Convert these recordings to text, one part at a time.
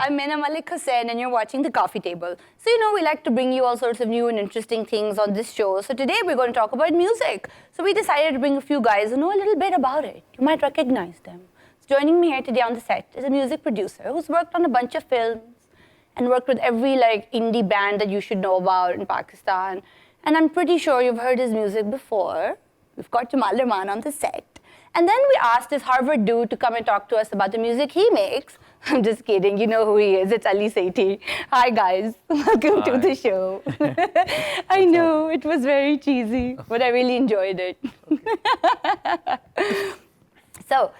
I'm Mina Malik Hussain and you're watching The Coffee Table. So we like to bring you all sorts of new and interesting things on this show. So today we're going to talk about music. So we decided to bring a few guys who know a little bit about it. You might recognize them. So joining me here today on the set is a music producer who's worked on a bunch of films and worked with every indie band that you should know about in Pakistan. And I'm pretty sure you've heard his music before. We've got Jamal Rehman on the set. And then we asked this Harvard dude to come and talk to us about the music he makes. I'm just kidding, you know who he is. It's Ali Sethi. Hi guys, welcome to the show. I know, it was very cheesy, but I really enjoyed it. So,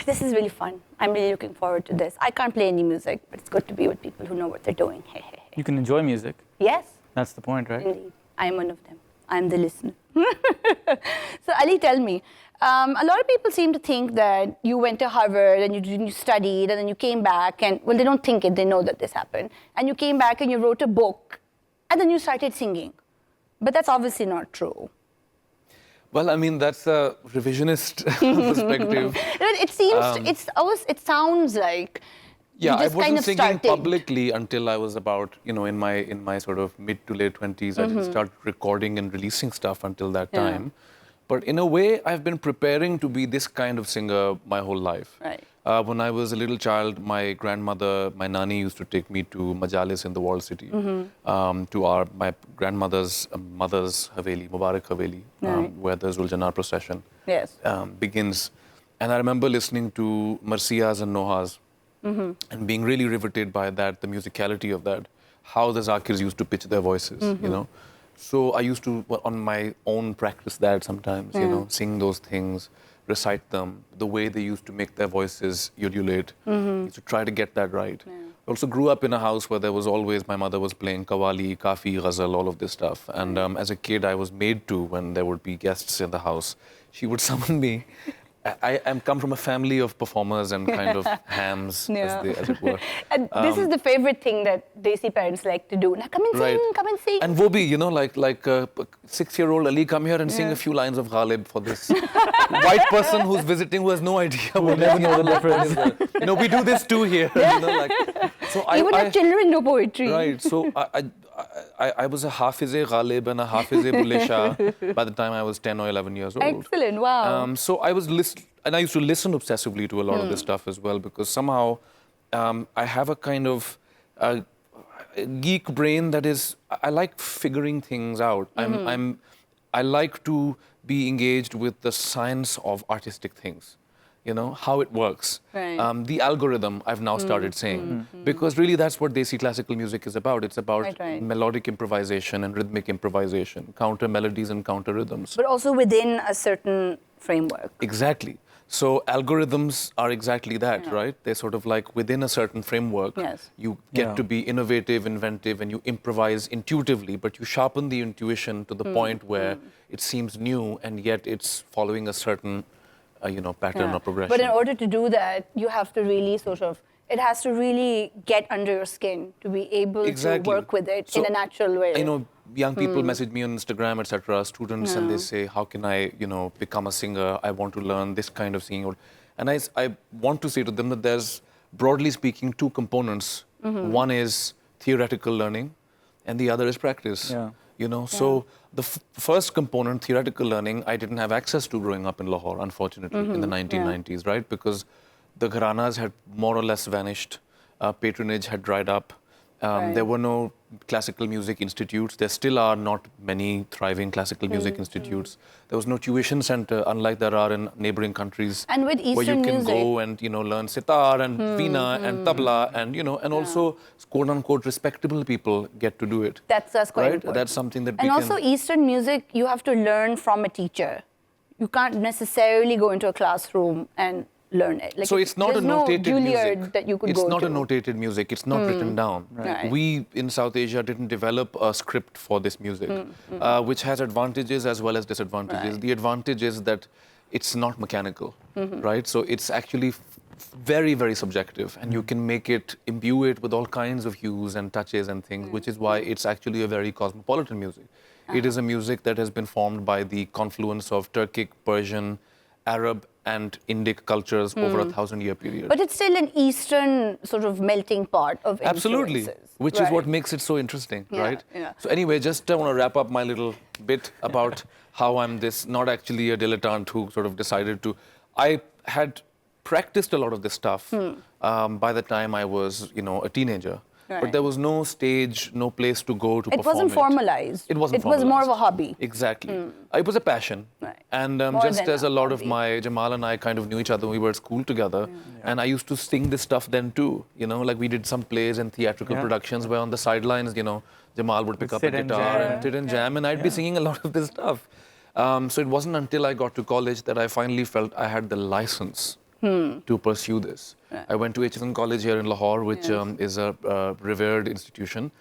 this is really fun. I'm really looking forward to this. I can't play any music, but it's good to be with people who know what they're doing. You can enjoy music. Yes. That's the point, right? Indeed. I'm one of them. I'm the listener. So Ali, tell me, a lot of people seem to think that you went to Harvard and you studied and then you came back and, well, they don't think it, they know that this happened. And you came back and you wrote a book and then you started singing. But that's obviously not true. Well, I mean, that's a revisionist perspective. It sounds like yeah, you just I wasn't kind of singing started. publicly until I was about, in my sort of mid to late 20s. I didn't start recording and releasing stuff until that time. But in a way, I've been preparing to be this kind of singer my whole life. Right. When I was a little child, my grandmother, my nanny used to take me to Majalis in the walled city, to my grandmother's mother's Haveli, Mubarak Haveli, where the Zuljanar procession begins. And I remember listening to Marsiyas and Nohas and being really riveted by that, the musicality of that, how the Zakirs used to pitch their voices, So I used to, on my own, practice that sometimes, sing those things, recite them, the way they used to make their voices ululate, to try to get that right. I also grew up in a house where there was always, my mother was playing Qawwali, Kafi, Ghazal, all of this stuff. And as a kid, I was made to, when there would be guests in the house, she would summon me. I come from a family of performers and kind of hams, as it were. And this is the favorite thing that Desi parents like to do. Now come and sing, come and sing. And wo bhi, like 6-year-old Ali, come here and sing a few lines of Ghalib for this white person who's visiting who has no idea what never know the reference. We do this too here. So even the children know poetry. Right. So I was a Hafiz-e Ghalib and a Hafiz-e Bulle Shah by the time I was 10 or 11 years old. Excellent, wow. So I was and I used to listen obsessively to a lot of this stuff as well, because somehow I have a kind of geek brain that is, I like figuring things out. I like to be engaged with the science of artistic things. How it works. Right. The algorithm, I've now started saying. Because really that's what Desi classical music is about. It's about melodic improvisation and rhythmic improvisation, counter melodies and counter rhythms. But also within a certain framework. Exactly. So algorithms are exactly that, right? They're sort of like within a certain framework. Yes. You get to be innovative, inventive, and you improvise intuitively, but you sharpen the intuition to the point where it seems new and yet it's following a certain pattern or progression. But in order to do that, you have to really it has to really get under your skin to be able to work with it in a natural way. Young people message me on Instagram, etc., students, and they say, how can I, become a singer? I want to learn this kind of singing. And I want to say to them that there's, broadly speaking, two components. One is theoretical learning, and the other is practice. So the first component, theoretical learning, I didn't have access to growing up in Lahore, unfortunately, in the 1990s, right? Because the gharanas had more or less vanished, patronage had dried up, there were no classical music institutes. There still are not many thriving classical music institutes. There was no tuition center, unlike there are in neighboring countries. And with Eastern where you can music, go and learn sitar and veena and tabla and and also quote unquote respectable people get to do it. That's quite important. That's something that and also Eastern music, you have to learn from a teacher. You can't necessarily go into a classroom and learn it. So it's not a notated music. That you could it's go not to. a notated music. It's not written down. Right. We in South Asia didn't develop a script for this music, which has advantages as well as disadvantages. Right. The advantage is that it's not mechanical, right? So it's actually very, very subjective, and you can make it, imbue it with all kinds of hues and touches and things, which is why it's actually a very cosmopolitan music. It is a music that has been formed by the confluence of Turkic, Persian, Arab, and Indic cultures over a 1,000-year period. But it's still an Eastern sort of melting pot of Absolutely, influences. which is what makes it so interesting, right? Yeah. So anyway, just want to wrap up my little bit about how I'm this, not actually a dilettante who sort of decided to. I had practiced a lot of this stuff by the time I was, a teenager. Right. But there was no stage, no place to go to perform it. It wasn't formalized. It wasn't It was more of a formalized. hobby. Exactly. It was a passion. Right. And More just than as a lot of hobby. Jamal and I kind of knew each other when we were at school together. And I used to sing this stuff then too. Like we did some plays and theatrical productions where on the sidelines, Jamal would pick up a guitar and sit and jam. And I'd be singing a lot of this stuff. So it wasn't until I got to college that I finally felt I had the license to pursue this. I went to HSN College here in Lahore, which is a revered institution.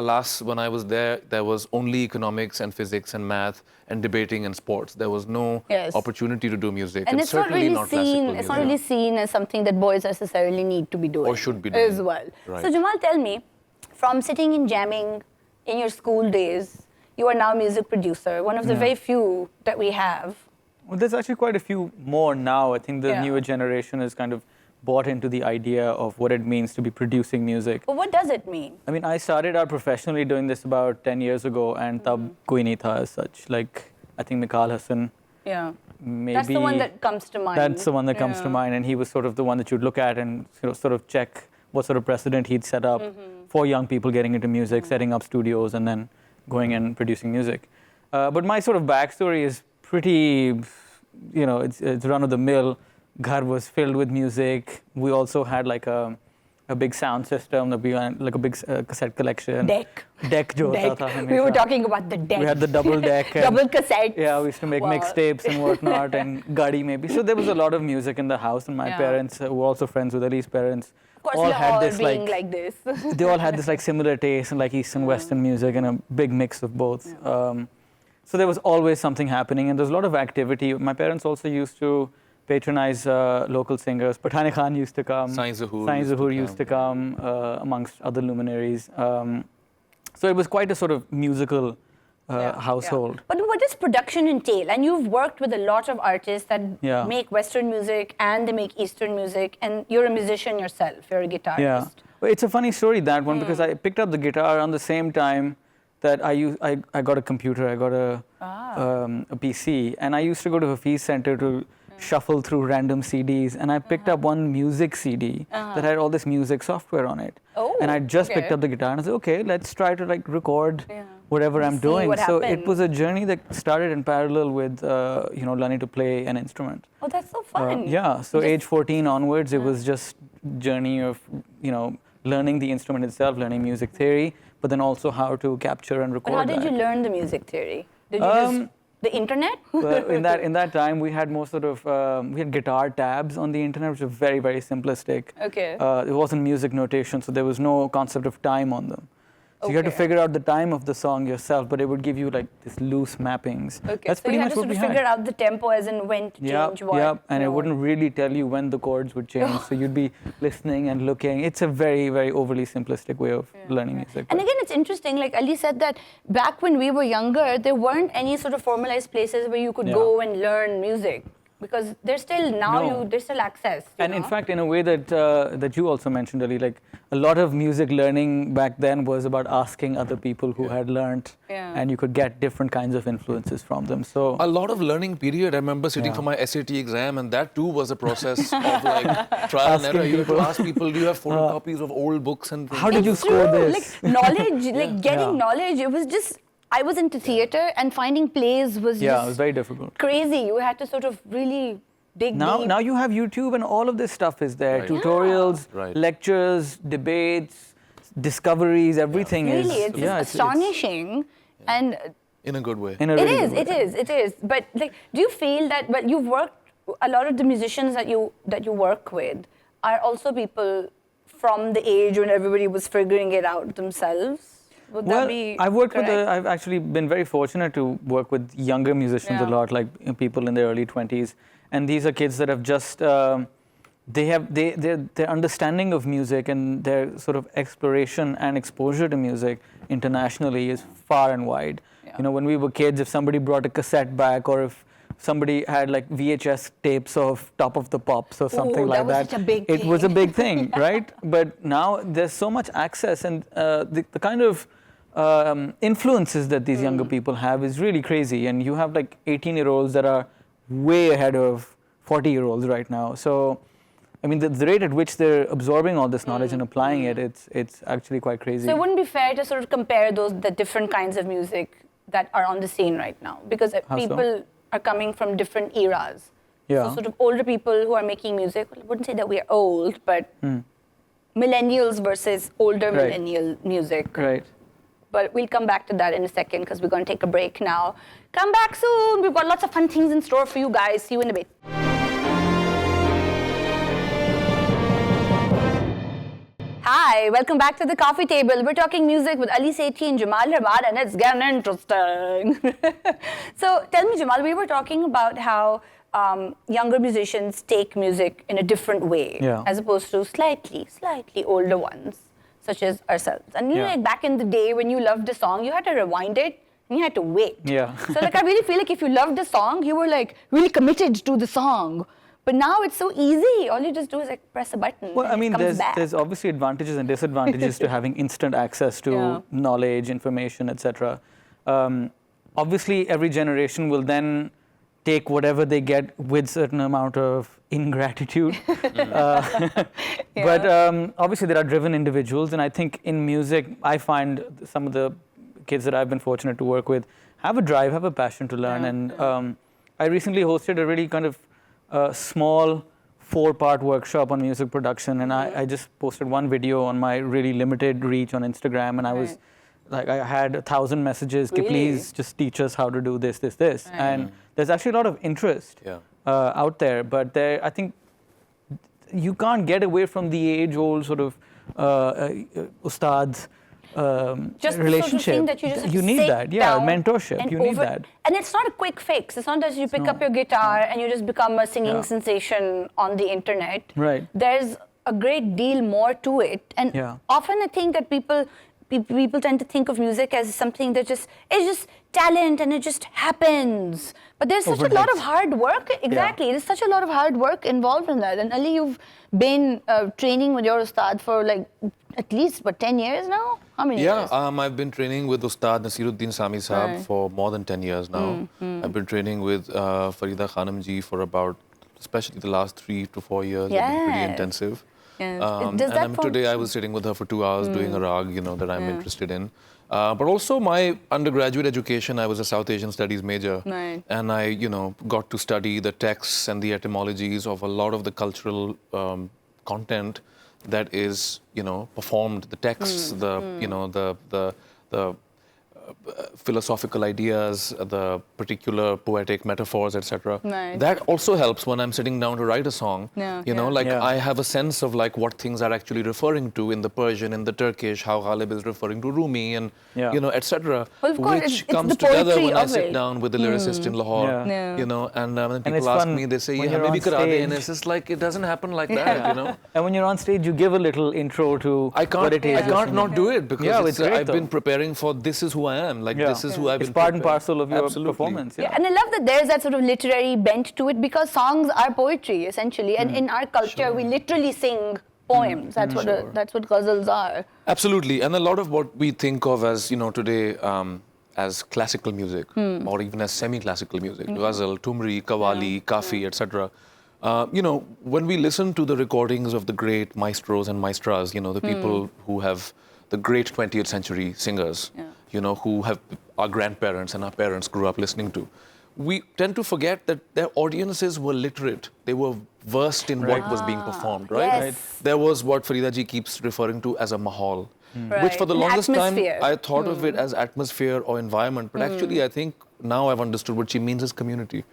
Alas, when I was there, there was only economics and physics and math and debating and sports. There was no opportunity to do music, and it's not certainly really not classical seen. music. It's not really seen as something that boys necessarily need to be doing Or should be doing. as well. Right. So Jamal, tell me, from sitting and jamming in your school days, you are now a music producer, one of the very few that we have. Well, there's actually quite a few more now. I think the newer generation has kind of bought into the idea of what it means to be producing music. But what does it mean? I mean, I started out professionally doing this about 10 years ago, and tab koi nahi tha as such. Like, I think Mikhail Hassan, Yeah. maybe... That's the one that comes to mind. That's the one that comes to mind, and he was sort of the one that you'd look at and sort of check what sort of precedent he'd set up for young people getting into music, setting up studios, and then going and producing music. But my sort of backstory is pretty, it's run-of-the-mill. Ghar was filled with music. We also had like a big sound system, like a big cassette collection. Deck. Jo hota tha We were hamesha. talking about the deck. We had the double deck. and- Double cassette. Yeah, we used to make mixtapes and whatnot, and Gadi maybe. So there was a lot of music in the house, and my parents, who were also friends with Ali's parents, Of course, all had Lahore this being like this. they all had this like similar taste in like Eastern Western music and a big mix of both. So there was always something happening, and there was a lot of activity. My parents also used to patronize local singers. Pathan Khan used to come. Sain Zahoor used to come, amongst other luminaries. So it was quite a sort of musical household. But what does production entail? And you've worked with a lot of artists that make Western music and they make Eastern music, and you're a musician yourself. You're a guitarist. Yeah, well, it's a funny story, that one, because I picked up the guitar around the same time that I got a computer, I got a PC, and I used to go to Hafiz Center to shuffle through random CDs, and I picked up one music CD that had all this music software on it. And I just picked up the guitar and I said, okay, let's try to like record whatever I'm doing. So it was a journey that started in parallel with learning to play an instrument. Oh, that's so fun. So age 14 onwards, it was just journey of learning the instrument itself, learning music theory, but then also how to capture and record. But how did you learn the music theory? Did you just the internet? Well, in that time, we had more sort of we had guitar tabs on the internet, which were very, very simplistic. Okay. It wasn't music notation, so there was no concept of time on them. So you had to figure out the time of the song yourself, but it would give you like this loose mappings. Okay. That's so pretty you much had to what sort we of figure had. out the tempo as in when to change what. Yeah, and it wouldn't really tell you when the chords would change. So you'd be listening and looking. It's a very, very overly simplistic way of learning music. And again, it's interesting, like Ali said, that back when we were younger, there weren't any sort of formalized places where you could go and learn music. Because there's still there's still access. And in fact, in a way that that you also mentioned, Ali, like a lot of music learning back then was about asking other people who had learned, and you could get different kinds of influences from them. So a lot of learning period. I remember sitting for my SAT exam, and that too was a process of like trial and error. You have to ask people, do you have photocopies of old books and things? How did you score this? Like knowledge, like getting knowledge. It was just. I was into theater, and finding plays was it was very difficult. Crazy. You had to sort of really dig deep. Now you have YouTube, and all of this stuff is there. Right. Tutorials, lectures, debates, discoveries, everything is. Really, it's astonishing, and in a good way. In a really good way. It is. But like, do you feel that? Well, you've worked. A lot of the musicians that you work with are also people from the age when everybody was figuring it out themselves. Would that be I've actually been very fortunate to work with younger musicians a lot, like people in their early 20s. And these are kids that have just, their understanding of music and their sort of exploration and exposure to music internationally is far and wide. When we were kids, if somebody brought a cassette back, or if somebody had like VHS tapes of Top of the Pops or something Ooh, like that. That was such a big It thing. was a big thing, right? But now there's so much access, and the kind of influences that these younger people have is really crazy. And you have like 18-year-olds that are way ahead of 40-year-olds right now. So, I mean, the rate at which they're absorbing all this knowledge and applying it, it's actually quite crazy. So it wouldn't be fair to sort of compare the different kinds of music that are on the scene right now, because How so? people are coming from different eras. Yeah. So sort of older people who are making music, I wouldn't say that we are old, but millennials versus older Right. millennial music. Right. But we'll come back to that in a second because we're going to take a break now. Come back soon. We've got lots of fun things in store for you guys. See you in a bit. Hi, welcome back to the coffee table. We're talking music with Ali Sethi and Jamal Rehman, and it's getting interesting. So tell me, Jamal, we were talking about how younger musicians take music in a different way, Yeah. as opposed to slightly older ones, such as ourselves. And you know, Yeah. like back in the day when you loved a song, you had to rewind it and you had to wait. Yeah. So like I really feel like if you loved a song, you were like really committed to the song. But now it's so easy. All you just do is like press a button. Well, and I mean, it comes back. there's obviously advantages and disadvantages to having instant access to Yeah. knowledge, information, etc. Obviously, every generation will then take whatever they get with certain amount of ingratitude. But obviously, there are driven individuals, and I think in music, I find some of the kids that I've been fortunate to work with have a drive, have a passion to learn. And I recently hosted a really kind of small 4-part workshop on music production, and I just posted one video on my really limited reach on Instagram, and I was like, I had 1,000 messages, "Ki Really? please just teach us how to do this. And there's actually a lot of interest out there, but I think you can't get away from the age-old sort of ustad just relationship. the sort of thing that you just You need sit that, yeah, down mentorship. and You need that. And it's not a quick fix. It's not that you pick up your guitar and you just become a singing sensation on the internet. Right. There's a great deal more to it. And often I think that people tend to think of music as something that it's just talent and it just happens. But there's such a lot of hard work. Exactly. There's such a lot of hard work involved in that. And Ali, you've been training with your ustad for like at least, 10 years now? How many years? I've been training with Ustad Nasiruddin Sami Saab for more than 10 years now. I've been training with Farida Khanam ji for about, especially the last 3 to 4 years, have been pretty intensive. Yes. Today I was sitting with her for 2 hours doing a rag, that I'm interested in. But also my undergraduate education, I was a South Asian Studies major. Right. And I, got to study the texts and the etymologies of a lot of the cultural content that is, performed, the texts, the philosophical ideas, the particular poetic metaphors, etc. Right. That also helps when I'm sitting down to write a song. I have a sense of like what things are actually referring to in the Persian, in the Turkish, how Ghalib is referring to Rumi, and etc. Well, of course, which it's comes the together poetry when I of sit it. down with the lyricist in Lahore. And when And it's people ask fun me, they say, when "Yeah, you're maybe on kara de," and stage. it's just like it doesn't happen like that, And when you're on stage, you give a little intro to what it is. I can't not do it because it's great, I've been though. preparing for this is who I am. Like this is who I've It's been part and preparing. parcel of your Absolutely. performance. Yeah, and I love that there's that sort of literary bent to it because songs are poetry essentially, and in our culture we literally sing poems. That's what that's what ghazals are. Absolutely, and a lot of what we think of as today as classical music or even as semi-classical music, ghazal, tumri, qawwali, kafi, etc. When we listen to the recordings of the great maestros and maestras, the people who have the great 20th century singers, who have our grandparents and our parents grew up listening to, we tend to forget that their audiences were literate. They were versed in what was being performed, right? Yes. Right? There was what Farida ji keeps referring to as a mahal, Right. which for the An longest time atmosphere. I thought of it as atmosphere or environment, but actually I think now I've understood what she means is community.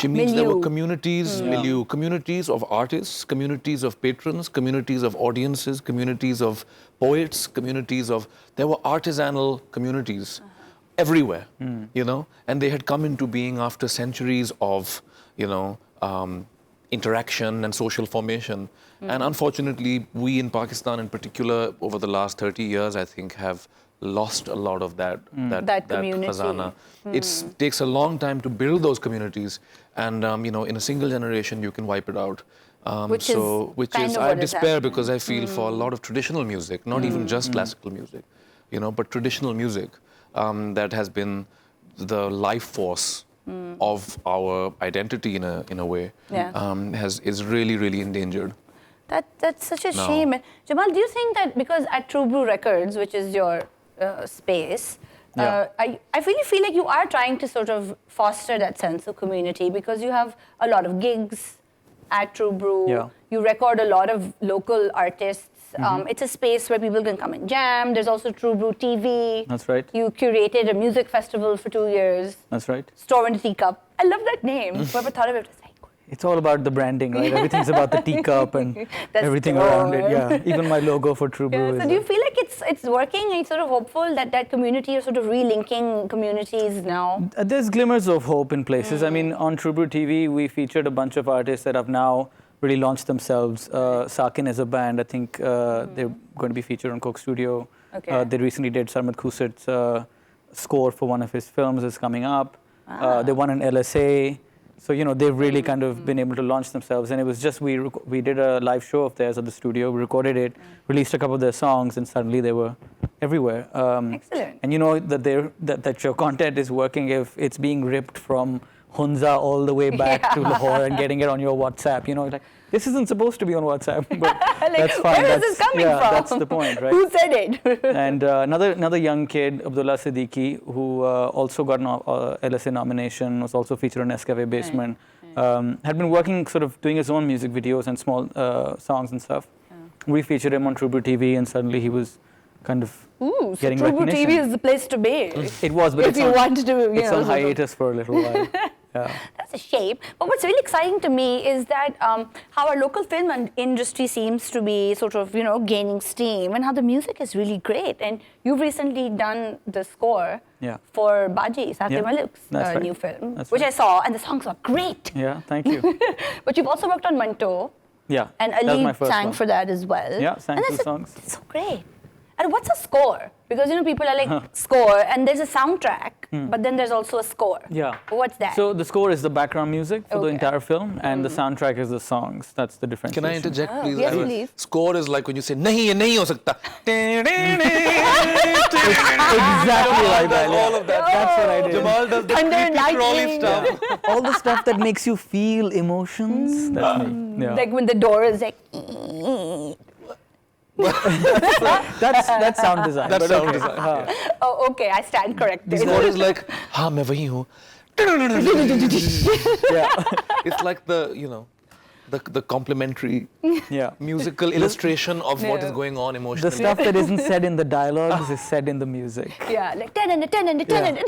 She means there were Milieu. communities, milieu, communities of artists, communities of patrons, communities of audiences, communities of poets, there were artisanal communities everywhere, and they had come into being after centuries of, interaction and social formation. And unfortunately, we in Pakistan in particular, over the last 30 years, I think, have lost a lot of that community. khazana. It takes a long time to build those communities, and in a single generation you can wipe it out. Which is I despair because I feel for a lot of traditional music, not even just classical music, but traditional music that has been the life force of our identity in a way, is really endangered. That's such a shame. Jamal, do you think that because at True Brew Records, which is your space, I really feel like you are trying to sort of foster that sense of community because you have a lot of gigs at True Brew. Yeah. You record a lot of local artists. It's a space where people can come and jam. There's also True Brew TV. That's right. You curated a music festival for 2 years. That's right. Store in a Teacup. I love that name. Whoever thought of it was very cool. It's all about the branding, right? Everything's about the teacup and everything around it. Yeah, even my logo for True Brew is. So do you feel like it's working? Are you sort of hopeful that community is sort of relinking communities now? There's glimmers of hope in places. I mean, on True Brew TV, we featured a bunch of artists that have now really launched themselves. Sakin is a band. I think they're going to be featured on Coke Studio. Okay. They recently did Sarmat Khusit's score for one of his films is coming up. They won an LSA. So, they've really kind of been able to launch themselves. And it was just, we did a live show of theirs at the studio. We recorded it, released a couple of their songs, and suddenly they were everywhere. Excellent. And you know that your content is working if it's being ripped from Hunza all the way back to Lahore and getting it on your WhatsApp. Like, this isn't supposed to be on WhatsApp, but that's fine. Where is this coming from? That's the point, right? Who said it? And another young kid, Abdullah Siddiqui, who also got an LSA nomination, was also featured on Nescafe Basement, had been working, sort of doing his own music videos and small songs and stuff. We featured him on True Brew TV, and suddenly he was kind of getting True Brew recognition. TV is the place to be. It was, but if you want to, it's on hiatus for a little while. Yeah. That's a shame. But what's really exciting to me is that how our local film industry seems to be sort of, gaining steam, and how the music is really great. And you've recently done the score for Baji, Sethi Malik's new film, which I saw, and the songs are great. Yeah, thank you. But you've also worked on Manto. Yeah, and Ali sang for that as well. Yeah, sang two songs. It's so great. And what's a score? Because people are like score, and there's a soundtrack, but then there's also a score. Yeah. What's that? So the score is the background music for the entire film, and the soundtrack is the songs. That's the difference. Can I interject, please? Yes, please. Score is like when you say "nahi, ye nahi ho sakta." Exactly like that. All of that. That's what I did. Jamal does the creepy crawly stuff. All the stuff that makes you feel emotions. That's me. Yeah. Like when the door is like. That's sound design. That's sound design. Oh, okay. I stand corrected. The score is like, "हाँ मैं वही हूँ." It's like the complementary musical illustration of what is going on emotionally. The stuff that isn't said in the dialogues is said in the music. Yeah, like 10 and 10 and 10 and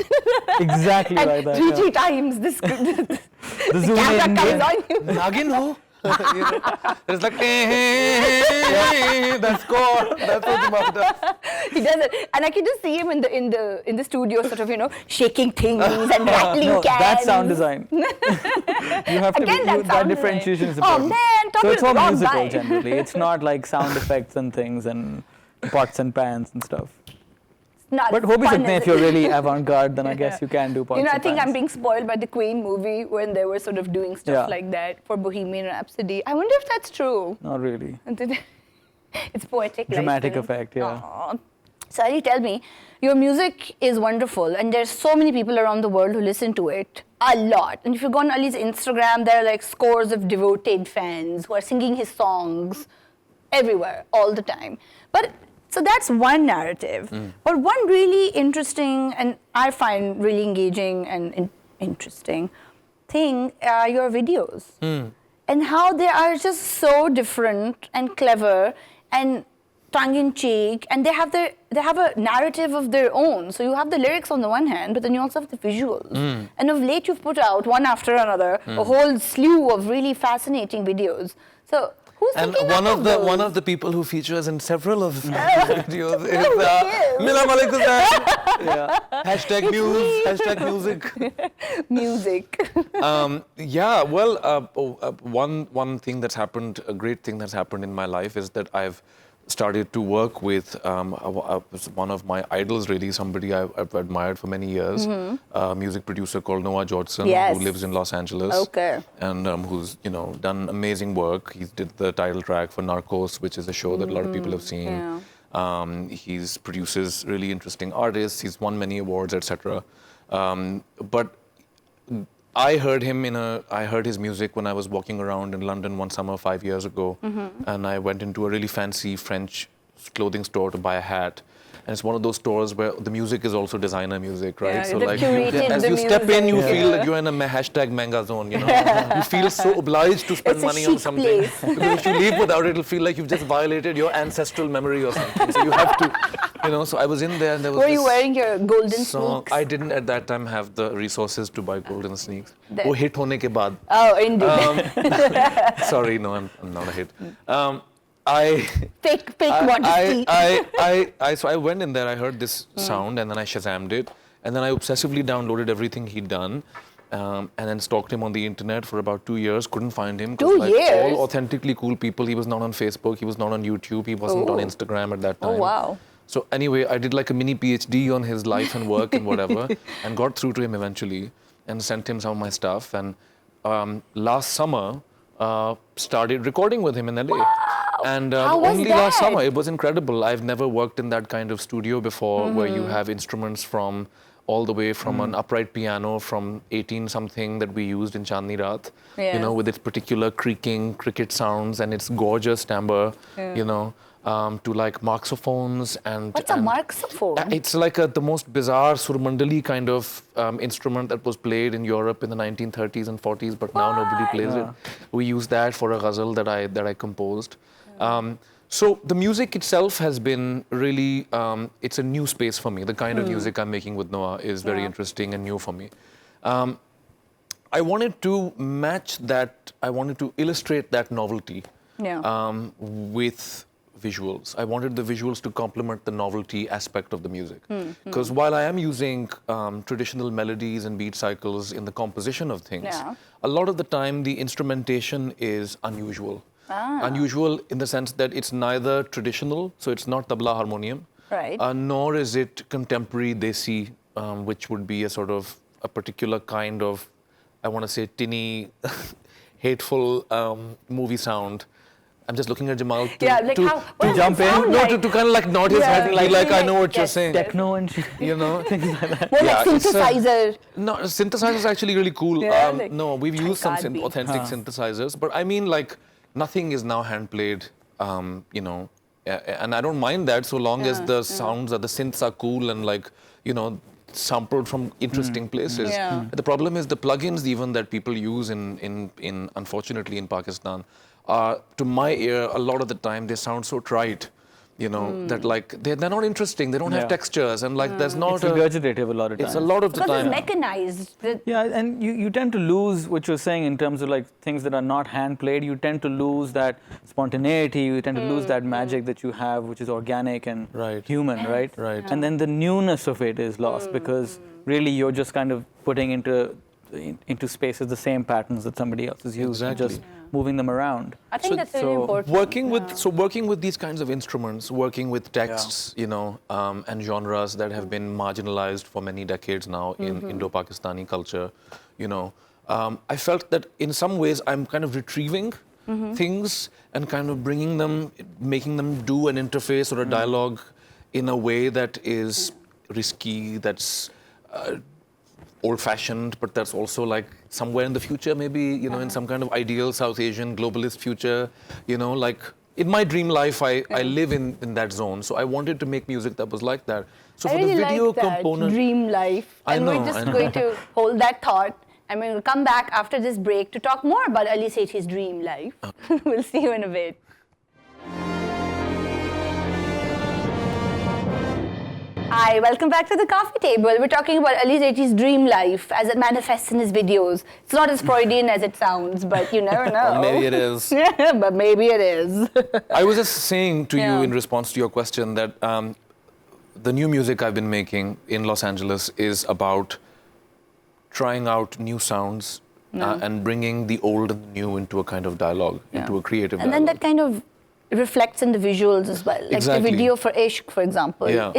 Exactly and like that. three times this The the zoom camera in, comes on you. Nagin ho. It's like that score. That's what Jamal does. He does it, and I can just see him in the studio, sort of shaking things and rattling cans. That's sound design. You have to that differentiation is important. Oh man, so it's all wrong musical guy. generally. It's not like sound effects and things and pots and pans and stuff. But hope if you're really avant-garde, then I guess you can do pots and I think pans. I'm being spoiled by the Queen movie when they were sort of doing stuff like that for Bohemian Rhapsody. I wonder if that's true. Not really. It's poetic. Dramatic license. effect, yeah. Aww. So Ali, tell me, your music is wonderful, and there's so many people around the world who listen to it a lot. And if you go on Ali's Instagram, there are like scores of devoted fans who are singing his songs everywhere, all the time. So that's one narrative. But one really interesting, and I find really engaging and interesting thing are your videos. And how they are just so different and clever and tongue-in-cheek, and they have a narrative of their own. So you have the lyrics on the one hand, but then you also have the visuals. And of late you've put out, one after another, a whole slew of really fascinating videos. So who's thinking one of the people who features in several of the videos is Mina Malik Hussain. Hashtag news, hashtag music. Music. One thing that's happened, a great thing that's happened in my life is that I've started to work with one of my idols, really, somebody I've admired for many years, a music producer called Noah Jodson, Yes. who lives in Los Angeles. Okay. And who's, done amazing work. He did the title track for Narcos, which is a show that a lot of people have seen. Yeah. He's produces really interesting artists. He's won many awards, etc. But I heard his music when I was walking around in London one summer 5 years ago, and I went into a really fancy French clothing store to buy a hat. And it's one of those stores where the music is also designer music, right? Yeah, So they've like, curated as the you step in, you music. feel like you're in a hashtag manga zone, You feel so obliged to spend It's a money on chic something. place. Because if you leave without it, it'll feel like you've just violated your ancestral memory or something. So you have to, so I was in there and there was Were you this wearing your golden song. sneaks? I didn't at that time have the resources to buy golden sneaks. The- वो hit होने के बाद. Oh, indeed. Sorry, no, I'm not a hit. Fake modesty. So I went in there, I heard this sound, and then I Shazammed it. And then I obsessively downloaded everything he'd done. And then stalked him on the internet for about 2 years, couldn't find him. 2 years? All authentically cool people. He was not on Facebook, he was not on YouTube, he wasn't on Instagram at that time. Oh, wow. So anyway, I did like a mini PhD on his life and work and whatever, and got through to him eventually and sent him some of my stuff. And last summer, started recording with him in LA. Wow. And How was only last that? summer, it was incredible. I've never worked in that kind of studio before, where you have instruments from all the way from an upright piano from 18 something that we used in Chandni Raat, Yes. with its particular creaking cricket sounds and its gorgeous timbre, to like marxophones and. What's a marxophone? It's like the most bizarre surmandali kind of instrument that was played in Europe in the 1930s and 40s, but now nobody plays it. We use that for a ghazal that I composed. So the music itself has been really, it's a new space for me. The kind of music I'm making with Noah is very interesting and new for me. I wanted to match that, I wanted to illustrate that novelty with visuals. I wanted the visuals to complement the novelty aspect of the music. Because while I am using traditional melodies and beat cycles in the composition of things, a lot of the time the instrumentation is unusual. Unusual in the sense that it's neither traditional, so it's not tabla harmonium, Right. nor is it contemporary desi, which would be a sort of a particular kind of, I want to say, tinny, hateful movie sound. I'm just looking at Jamal to, Like to, how, what to does jump it in? sound no, like? to kind of like nod his head and be like, I know what you're Yes, saying. Techno and shit. Things like that. More like it's, synthesizer. no, synthesizer is actually really cool. Yeah, like- No, we've used some can't be. authentic synthesizers, but I mean, like, nothing is now hand played. And I don't mind that so long as the sounds or the synths are cool and like, sampled from interesting places. Yeah. The problem is the plugins even that people use in unfortunately in Pakistan are, to my ear, a lot of the time they sound so trite. That like they're not interesting. They don't have textures, and like there's not It's regurgitative a lot of times. It's a lot of the Because time. it's mechanized. Yeah, and you tend to lose what you're saying in terms of like things that are not hand played. You tend to lose that spontaneity. You tend to lose that magic that you have, which is organic and human, right? Right. And then the newness of it is lost because really you're just kind of putting into spaces the same patterns that somebody else has used, and just moving them around. I think that's really important. Working with these kinds of instruments, working with texts, and genres that have been marginalized for many decades now in Indo-Pakistani culture, I felt that in some ways I'm kind of retrieving things and kind of bringing them, making them do an interface or a dialogue in a way that is risky, that's old-fashioned, but that's also like somewhere in the future, maybe, in some kind of ideal South Asian globalist future, like in my dream life, I live in that zone. So I wanted to make music that was like that. So I for really the video like that, component, dream life. I And know, we're just I know. going to hold that thought. And we'll come back after this break to talk more about Ali Sethi's dream life. We'll see you in a bit. Hi, welcome back to the coffee table. We're talking about Ali Sethi's dream life as it manifests in his videos. It's not as Freudian as it sounds, but you never know. maybe it is. But maybe it is. I was just saying to Yeah. you in response to your question that the new music I've been making in Los Angeles is about trying out new sounds and bringing the old and the new into a kind of dialogue, into a creative And then dialogue. that kind of reflects in the visuals as well. Like Exactly. the video for Ishq, for example. Yeah.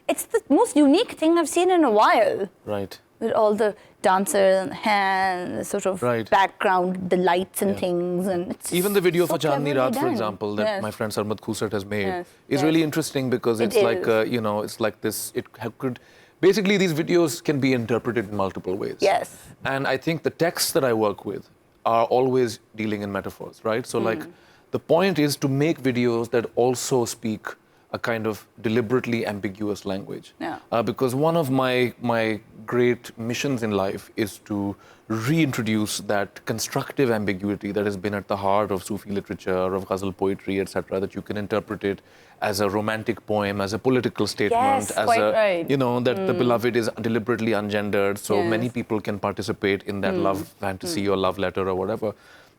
It's the most unique thing I've seen in a while. Right. With all the dancers and hands, sort of Right. background, the lights and things, and it's Even the video so for Chandni cleverly Raat, for done. example, that Yes. my friend Sarmat Khusat has made, Yes, is yes. really interesting because It it's like, is. it's like this, could, basically these videos can be interpreted in multiple ways. Yes. And I think the texts that I work with are always dealing in metaphors, right? So like, the point is to make videos that also speak a kind of deliberately ambiguous language. Yeah. Because one of my great missions in life is to reintroduce that constructive ambiguity that has been at the heart of Sufi literature, of ghazal poetry, etc., that you can interpret it as a romantic poem, as a political statement, Yes, as quite a, right. that the beloved is deliberately ungendered, so Yes. many people can participate in that love fantasy or love letter or whatever.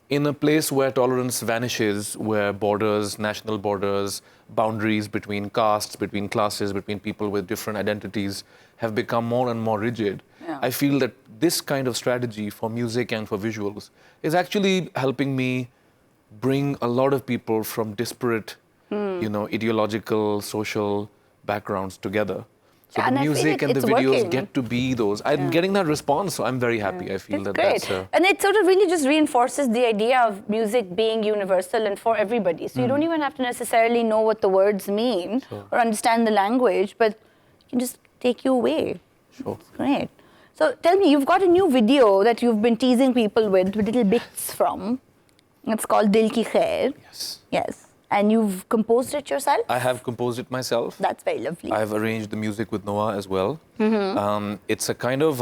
In a place where tolerance vanishes, where borders, national borders, boundaries between castes, between classes, between people with different identities have become more and more rigid, Yeah. I feel that this kind of strategy for music and for visuals is actually helping me bring a lot of people from disparate, ideological, social backgrounds together. So And the I feel music and the it's videos working. get to be those. I'm getting that response, so I'm very happy. I feel It's that great. that's... And it sort of really just reinforces the idea of music being universal and for everybody. So you don't even have to necessarily know what the words mean or understand the language, but it can just take you away. Sure. Great. So tell me, you've got a new video that you've been teasing people with little bits from. It's called Dil Ki Khair. Yes. Yes. And you've composed it yourself? I have composed it myself. That's very lovely. I've arranged the music with Noah as well. It's a kind of,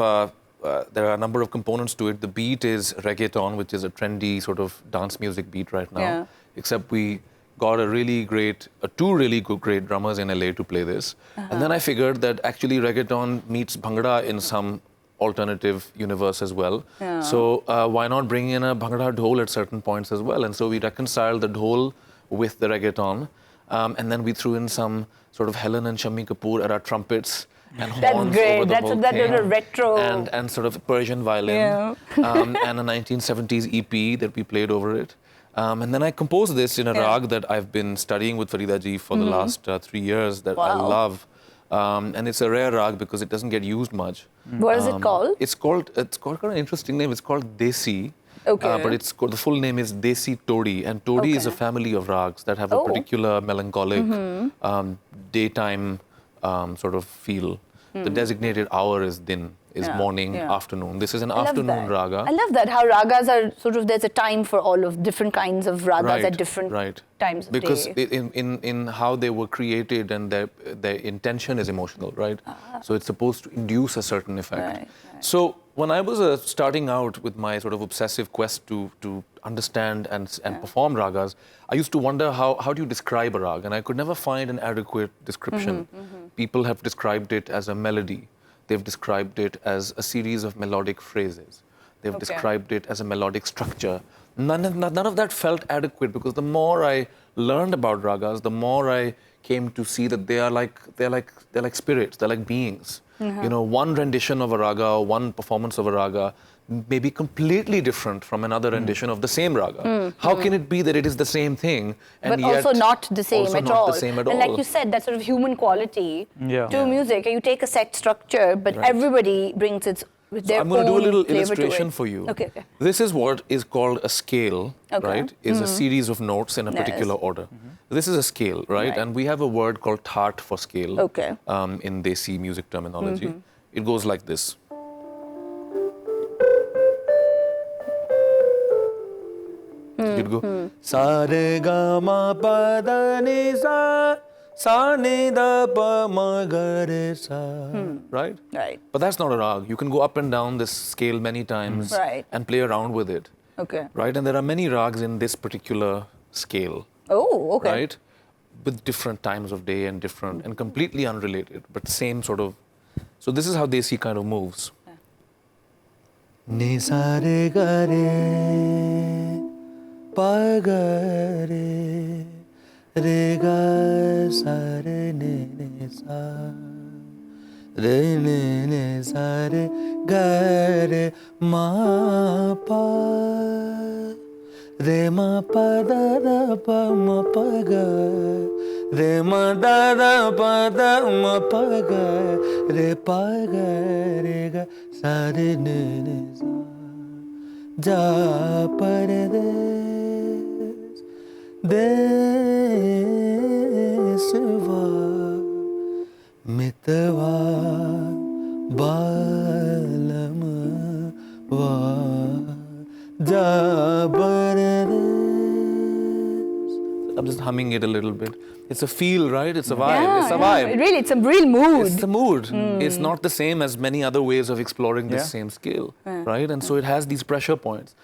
there are a number of components to it. The beat is reggaeton, which is a trendy sort of dance music beat right now. Yeah. Except we got a really great, two really great drummers in LA to play this. And then I figured that actually reggaeton meets bhangra in some alternative universe as well. Yeah. So why not bring in a bhangra dhol at certain points as well? And so we reconciled the dhol with the reggaeton. And then we threw in some sort of Helen and Shammi Kapoor era trumpets and horns great. over the That's whole that thing. little retro. And sort of Persian violin. Yeah. And a 1970s EP that we played over it. And then I composed this in a rag that I've been studying with Farida ji for the last 3 years that I Wow. love. And it's a rare rag because it doesn't get used much. What is it called? It's got an interesting name. It's called Desi. Okay. But the full name is Desi Todi. And Todi is a Okay. family of rags that have a particular melancholic daytime sort of feel. The designated hour is din, is morning, afternoon. This is an afternoon raga. I love that, how ragas are sort of, there's a time for all of different kinds of ragas at different times of because day. in how they were created and their intention is emotional, right? So it's supposed to induce a certain effect. Right. So when I was starting out with my sort of obsessive quest to understand and perform ragas, I used to wonder how do you describe a rag? And I could never find an adequate description. People have described it as a melody. They've described it as a series of melodic phrases. They've described it as a melodic structure. None of that felt adequate because the more I learned about ragas, the more I came to see that they're like spirits, they're like beings. One rendition of a raga or one performance of a raga may be completely different from another rendition of the same raga. How can it be that it is the same thing and But yet also not the same also at not all. the same at and all? like you said, that sort of human quality Yeah. to music. You take a set structure, but everybody brings its their I'm going to do a own little flavor to illustration it. for you. Okay. This is what is called a scale, Okay. right? Is a series of notes in a particular order. This is a scale, right? And we have a word called thaat for scale. Okay. In Desi music terminology. It goes like this. You'd go sa re ga ma pa da ni sa ni da pa ma ga re sa, right? Right. But that's not a rag. You can go up and down this scale many times Right. and play around with it, Okay. right? And there are many rags in this particular scale, Oh, okay. right? With different times of day and different and completely unrelated, but same sort of. So this is how Desi kind of moves. Ni sa re ga re pa ga re re ga sa re ne sa re sa re ga re ma pa re ma pa da pa ma pa ga re ma da da pa da ma pa ga re pa ga re ga sa re ne ne sa ja pardes deswa mitwa balam va ja pardes. I'm just humming it a little bit. It's a feel, right? It's a vibe. Yeah, it's a vibe. Really, it's a real mood. It's the mood. It's not the same as many other ways of exploring this same skill, right? And so it has these pressure points.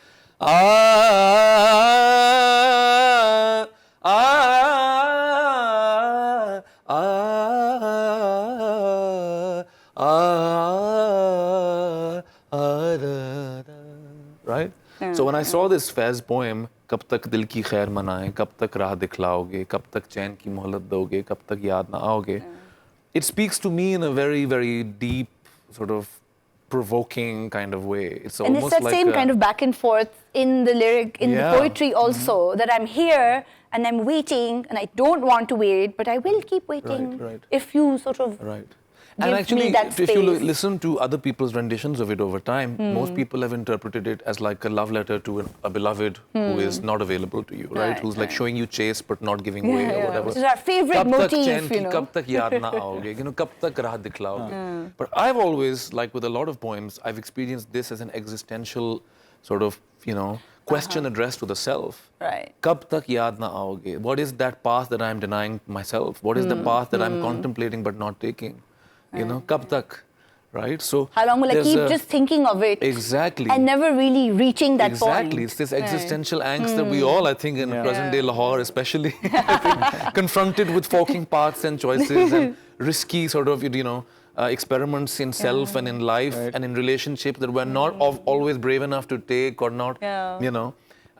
Right? So when I saw this Faiz poem, कब तक दिल की खैर मनाएं, कब तक राह दिखलाओगे, कब तक चैन की मोहलत दोगे, कब तक याद ना आओगे, it speaks to me in a very, very deep, sort of provoking kind of way. It's And almost it's that like same kind of back and forth in the lyric, in the poetry also, that I'm here and I'm waiting and I don't want to wait, but I will keep waiting Right. if you sort of Right. give And actually, me that if you space. listen to other people's renditions of it over time, most people have interpreted it as like a love letter to a beloved who is not available to you, right? Right, Who's like showing you chase but not giving way or whatever. Which is our favorite कब तक motif, चैन की, you know. कब तक याद ना आओगे, कब तक राह दिखलाओगे. But I've always, like with a lot of poems, I've experienced this as an existential sort of, question addressed to the self. Right. Kab tak yaad na aoge? What is that path that I'm denying myself? What is the path that I'm contemplating but not taking? Kab tak, right? So How long will I there's keep just thinking of it? Exactly. And never really reaching that point? Exactly. It's this existential angst that we all, I think, in present-day Lahore especially, I think, confronted with forking paths and choices and risky sort of, experiments in self and in life and in relationships that we're not always brave enough to take or not,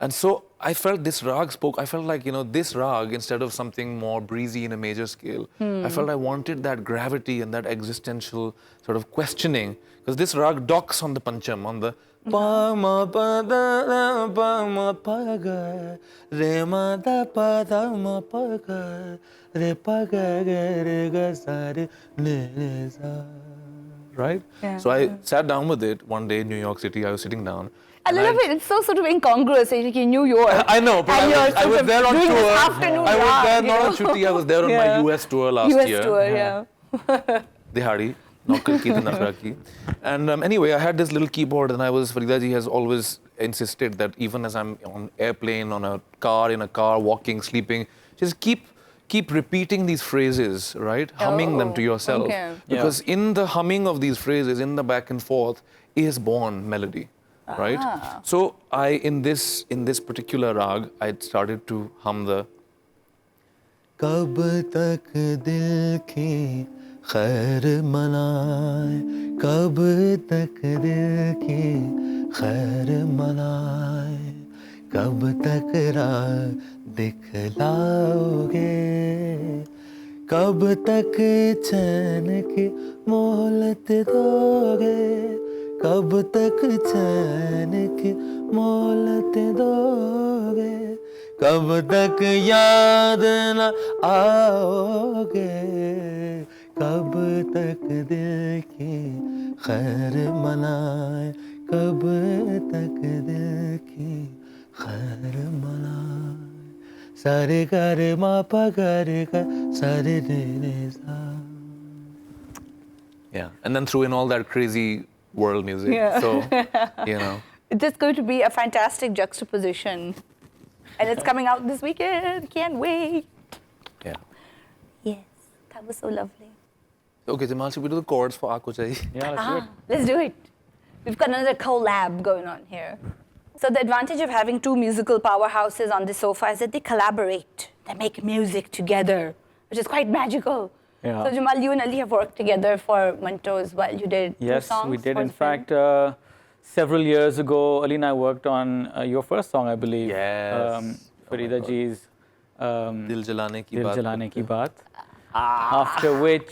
And so I felt this rag spoke, I felt like, this rag, instead of something more breezy in a major scale, I felt I wanted that gravity and that existential sort of questioning, because this rag docks on the pancham, on the pa ma pa da pa ma pa ga re ma da pa da ma pa ga re pa ga re ga sa re ne sa. Right? Yeah. So I sat down with it one day in New York City. I was sitting down. I love it. It's so sort of incongruous. Like in New York. I know, but and I was there on doing tour. This afternoon I was rag, there not on Chutti. I was there on my US tour last US year. tour, yeah. Dihadi, Naukal ki to Nafra ki. And anyway, I had this little keyboard, and Farida ji has always insisted that even as I'm on airplane, on a car, in a car, walking, sleeping, just keep repeating these phrases, right? Humming them to yourself. Okay. Because in the humming of these phrases, in the back and forth, is born melody, right? So in this particular rag, I started to hum the Kab tak dil ki khair manaye, kab tak dil ki khair manaye, kab tak raah दिखलाओगे, कब तक चैन की मोहलत दोगे, कब तक चैन की मोहलत दोगे, कब तक याद न आओगे, कब तक दिल की खैर मनाए, कब तक दिल की खैर मनाए. Sare ga re ma pa ga re ga sare re re sa. Yeah, and then threw in all that crazy world music. Yeah. So, It's just going to be a fantastic juxtaposition. And it's coming out this weekend. Can't wait. Yeah. Yes, that was so lovely. Okay, Jamal, should we do the chords for Aako Chahiye? Yeah, let's do it. Let's do it. We've got another collab going on here. So the advantage of having two musical powerhouses on the sofa is that they collaborate. They make music together, which is quite magical. Yeah. So Jamal, you and Ali have worked together for Manto as well. You did two Yes, songs we did. for In the film. fact, several years ago, Ali and I worked on your first song, I believe. Yes. Farida ji's Dil Jalane Ki Dil Baat. Jalane Ki Baat. After which,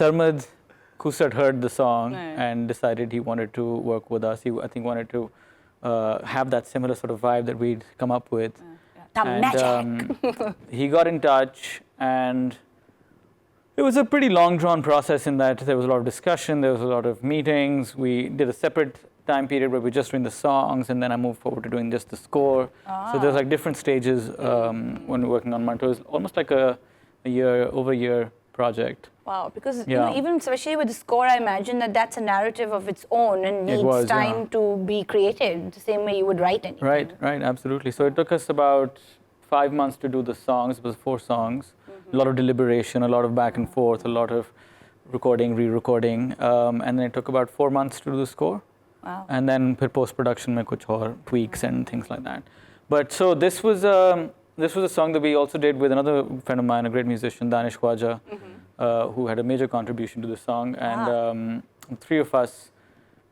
Sarmad Khusat heard the song and decided he wanted to work with us. He, I think, wanted to have that similar sort of vibe that we'd come up with. The And magic. he got in touch, and it was a pretty long drawn process in that there was a lot of discussion, there was a lot of meetings. We did a separate time period where we were just doing the songs, and then I moved forward to doing just the score. So there's like different stages when we're working on Manto. It was almost like a year project. Wow, because you know, even especially with the score, I imagine that that's a narrative of its own and needs time to be created, the same way you would write anything. Right, absolutely. So it took us about 5 months to do the songs. It was 4 songs. A lot of deliberation, a lot of back and forth, a lot of recording, re-recording, and then it took about 4 months to do the score. Wow. And then post-production mein kuch aur tweaks and things like that. But so this was a song that we also did with another friend of mine, a great musician, Danish Khwaja, who had a major contribution to the song. And 3 of us,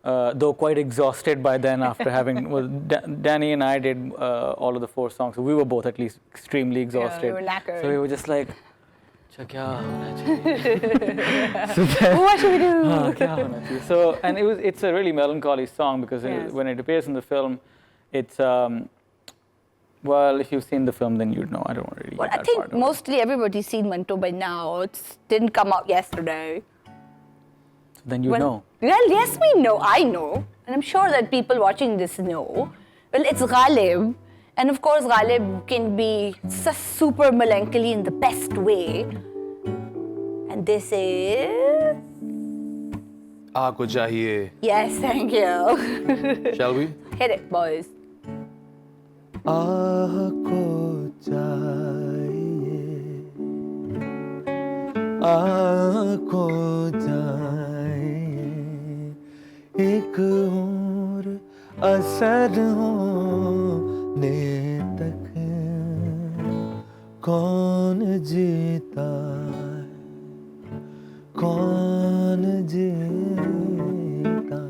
though quite exhausted by then after having, well, Danny and I did all of the 4 songs. So we were both at least extremely exhausted. Yeah, we were knackered. So we were just like, what should we do? So, and it's a really melancholy song because when it appears in the film, it's, well, if you've seen the film, then you'd know. I don't really Well, I think mostly everybody's seen Manto by now. It didn't come out yesterday. So then you know. Well, yes, we know. I know. And I'm sure that people watching this know. Well, it's Ghalib. And of course, Ghalib can be super melancholy in the best way. And this is... Aako chahiye. Yes, thank you. Shall we? Hit it, boys. Aako chahiye. Aako chahiye. Ek aur asar hone tak kaun jeeta hai, kaun jeeta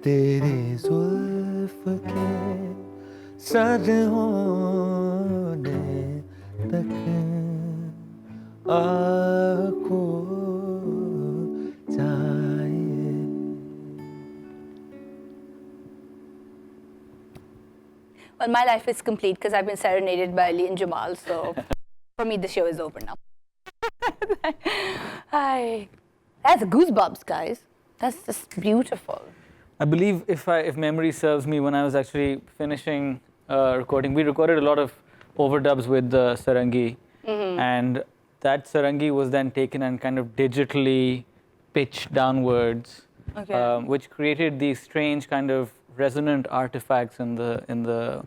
tere zulf ke sar hone tak aako chahiye. Well, my life is complete because I've been serenaded by Ali and Jamal, so for me, the show is over now. Hi. That's goosebumps, guys. That's just beautiful. I believe if memory serves me, when I was actually finishing recording, we recorded a lot of overdubs with the sarangi, and that sarangi was then taken and kind of digitally pitched downwards, which created these strange kind of resonant artifacts in the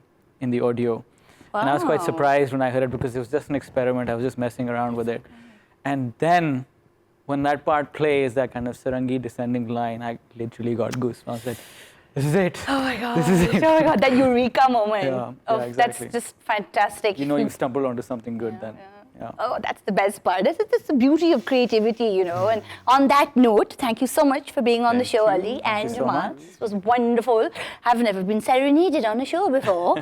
audio. Wow. And I was quite surprised when I heard it because it was just an experiment. I was just messing around with it. And then when that part plays, that kind of sarangi descending line, I literally got goosebumps. I was like, this is it. Oh my God. This is it. Oh my God, that eureka moment. Yeah, exactly. That's just fantastic. You know you stumbled onto something good then. Yeah. Oh, that's the best part. That's the beauty of creativity, you know. And on that note, thank you so much for being on the show, Ali and Jamal. This was wonderful. I've never been serenaded on a show before.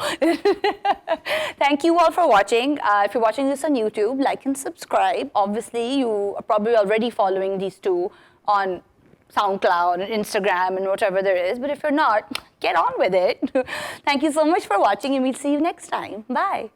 Thank you all for watching. If you're watching this on YouTube, like and subscribe. Obviously, you are probably already following these two on SoundCloud and Instagram and whatever there is. But if you're not, get on with it. Thank you so much for watching, and we'll see you next time. Bye.